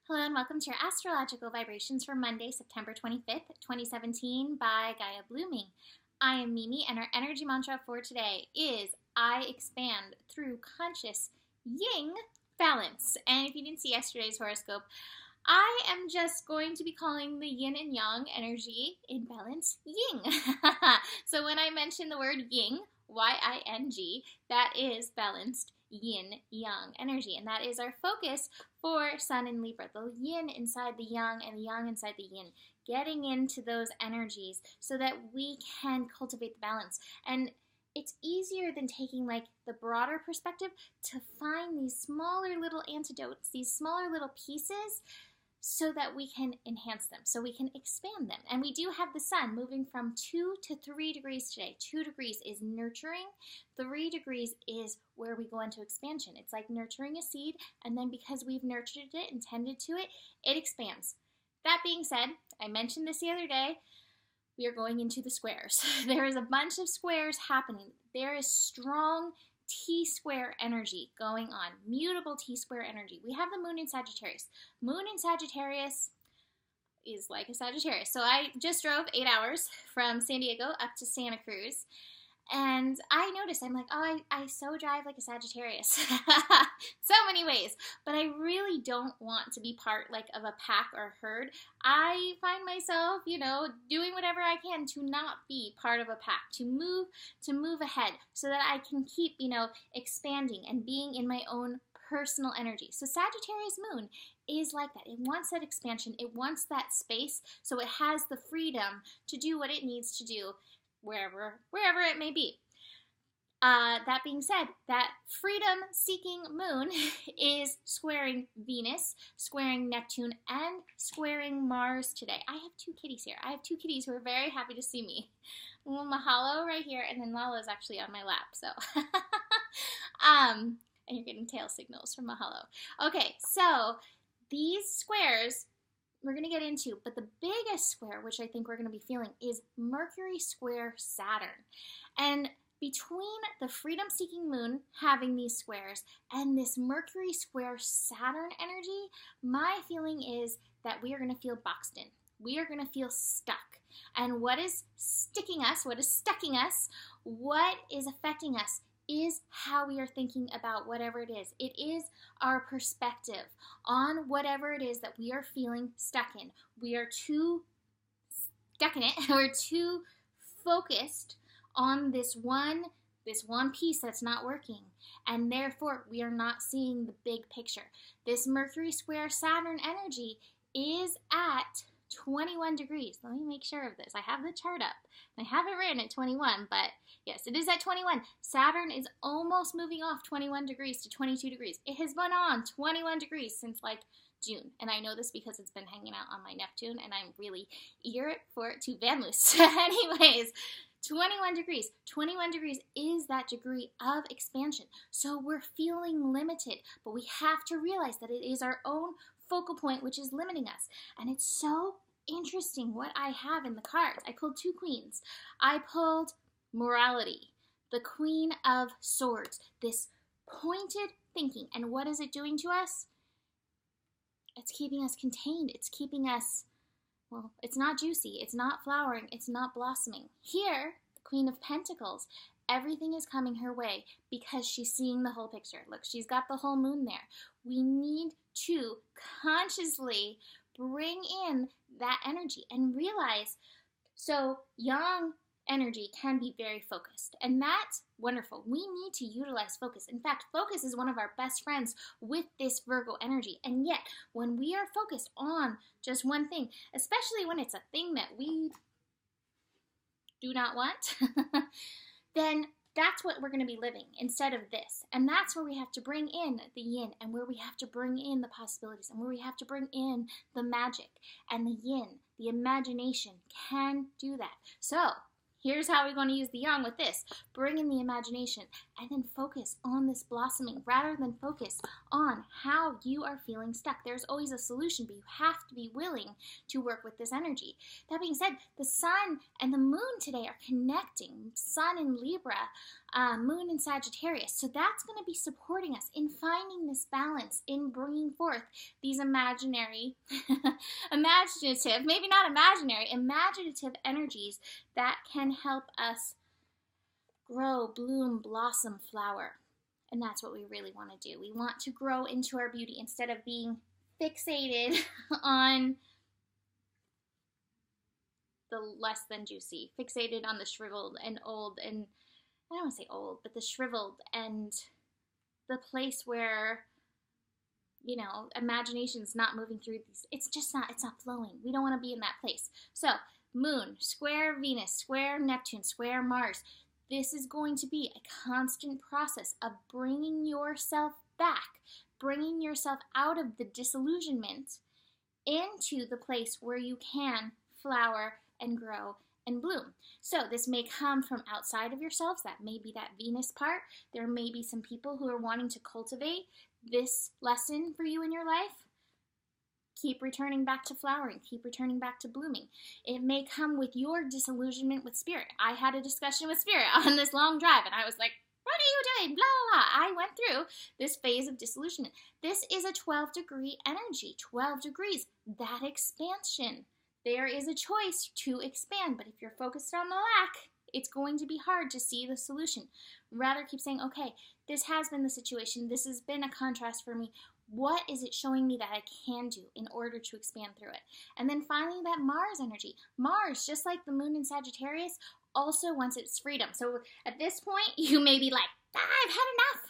Hello and welcome to your astrological vibrations for Monday, September 25th, 2017 by Gaia Blooming. I am Mimi and our energy mantra for today is I expand through conscious yin balance. And if you didn't see yesterday's horoscope, I am just going to be calling the yin and yang energy in balance yin. So when I mention the word yin, Y-I-N-G, that is balanced yin-yang energy. And that is our focus for Sun in Libra, the yin inside the yang and the yang inside the yin. Getting into those energies so that we can cultivate the balance. And it's easier than taking like the broader perspective to find these smaller little antidotes, these smaller little pieces, so that we can enhance them, so we can expand them. And we do have the sun moving from 2 to 3 degrees today. 2 degrees is nurturing. 3 degrees is where we go into expansion. It's like nurturing a seed, and then because we've nurtured it and tended to it, it expands. That being said, I mentioned this the other day, we are going into the squares. There is a bunch of squares happening. There is strong T-square energy going on, mutable T-square energy. We have the moon in Sagittarius. Moon in Sagittarius is like a Sagittarius. So I just drove 8 hours from San Diego up to Santa Cruz, and I noticed, I'm like, oh, I so drive like a Sagittarius. So many ways. But I really don't want to be part like of a pack or herd. I find myself, doing whatever I can to not be part of a pack, to move ahead so that I can keep, expanding and being in my own personal energy. So Sagittarius moon is like that. It wants that expansion. It wants that space. So it has the freedom to do what it needs to do wherever it may be. That being said, that freedom-seeking moon is squaring Venus, squaring Neptune, and squaring Mars today. I have 2 kitties here. I have 2 kitties who are very happy to see me. Mahalo right here, and then Lala is actually on my lap, so. And you're getting tail signals from Mahalo. Okay, so these squares we're going to get into, but the biggest square, which I think we're going to be feeling, is Mercury square Saturn. And between the freedom-seeking moon having these squares and this Mercury square Saturn energy, my feeling is that we are going to feel boxed in. We are going to feel stuck. And what is sticking us, what is stucking us, what is affecting us is how we are thinking about whatever it is. It is our perspective on whatever it is that we are feeling stuck in. We are too stuck in it. We're too focused on this one piece that's not working. And therefore, we are not seeing the big picture. This Mercury square Saturn energy is at 21 degrees. Let me make sure of this. I have the chart up. I have it written at 21, but yes, it is at 21. Saturn is almost moving off 21 degrees to 22 degrees. It has been on 21 degrees since like June, and I know this because it's been hanging out on my Neptune, and I'm really eager for it to vamoose. Anyways, 21 degrees. 21 degrees is that degree of expansion. So we're feeling limited, but we have to realize that it is our own focal point which is limiting us. And it's so interesting what I have in the cards. I pulled 2 queens. I pulled morality, the Queen of Swords, this pointed thinking. And what is it doing to us? It's keeping us contained. It's keeping us, well, it's not juicy. It's not flowering. It's not blossoming. Here, the Queen of Pentacles, everything is coming her way because she's seeing the whole picture. Look, she's got the whole moon there. We need to consciously bring in that energy and realize, so yang energy can be very focused, and that's wonderful. We need to utilize focus. In fact, focus is one of our best friends with this Virgo energy, and yet when we are focused on just one thing, especially when it's a thing that we do not want, then that's what we're going to be living instead of this. And that's where we have to bring in the yin, and where we have to bring in the possibilities, and where we have to bring in the magic. And the yin, the imagination, can do that. So Here's how we're going to use the yang with this. Bring in the imagination and then focus on this blossoming rather than focus on how you are feeling stuck. There's always a solution, but you have to be willing to work with this energy. That being said, the sun and the moon today are connecting. Sun in Libra, moon in Sagittarius. So that's going to be supporting us in finding this balance, in bringing forth these imaginative, maybe not imaginary, imaginative energies that can help us grow, bloom, blossom, flower. And that's what we really want to do. We want to grow into our beauty instead of being fixated on the less than juicy, fixated on the shriveled and old, and I don't want to say old, but the shriveled and the place where, you know, imagination's not moving through these. It's not flowing. We don't want to be in that place. So moon, square Venus, square Neptune, square Mars. This is going to be a constant process of bringing yourself back, bringing yourself out of the disillusionment into the place where you can flower and grow and bloom. So this may come from outside of yourselves. That may be that Venus part. There may be some people who are wanting to cultivate this lesson for you in your life. Keep returning back to flowering. Keep returning back to blooming. It may come with your disillusionment with spirit. I had a discussion with spirit on this long drive, and I was like, what are you doing? Blah, blah, blah. I went through this phase of disillusionment. This is a 12-degree energy. 12 degrees. That expansion. There is a choice to expand, but if you're focused on the lack, it's going to be hard to see the solution. Rather, keep saying, okay, this has been the situation. This has been a contrast for me. What is it showing me that I can do in order to expand through it? And then finally, that Mars energy. Mars, just like the moon in Sagittarius, also wants its freedom. So at this point, you may be like, I've had enough.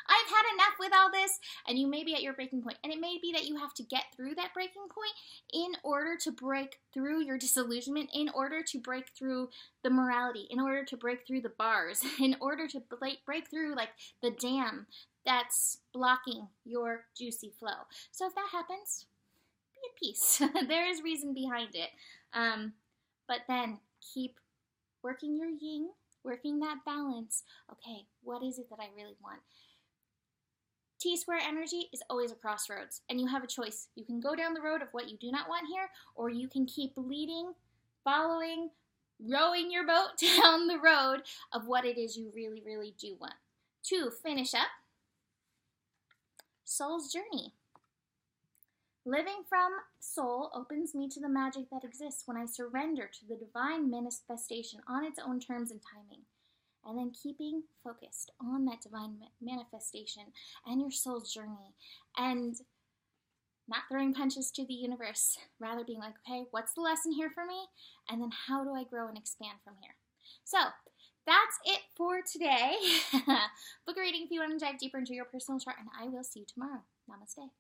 I've had enough with all this. And you may be at your breaking point. And it may be that you have to get through that breaking point in order to break through your disillusionment, in order to break through the morality, in order to break through the bars, in order to break through like the dam that's blocking your juicy flow. So if that happens, be at peace. There is reason behind it. But then keep working your yin, working that balance. Okay, what is it that I really want? T-square energy is always a crossroads, and you have a choice. You can go down the road of what you do not want here, or you can keep leading, following, rowing your boat down the road of what it is you really, really do want. To finish up, soul's journey. Living from soul opens me to the magic that exists when I surrender to the divine manifestation on its own terms and timing. And then keeping focused on that divine manifestation and your soul's journey. And not throwing punches to the universe. Rather being like, okay, what's the lesson here for me? And then how do I grow and expand from here? So that's it for today. Book a reading if you want to dive deeper into your personal chart. And I will see you tomorrow. Namaste.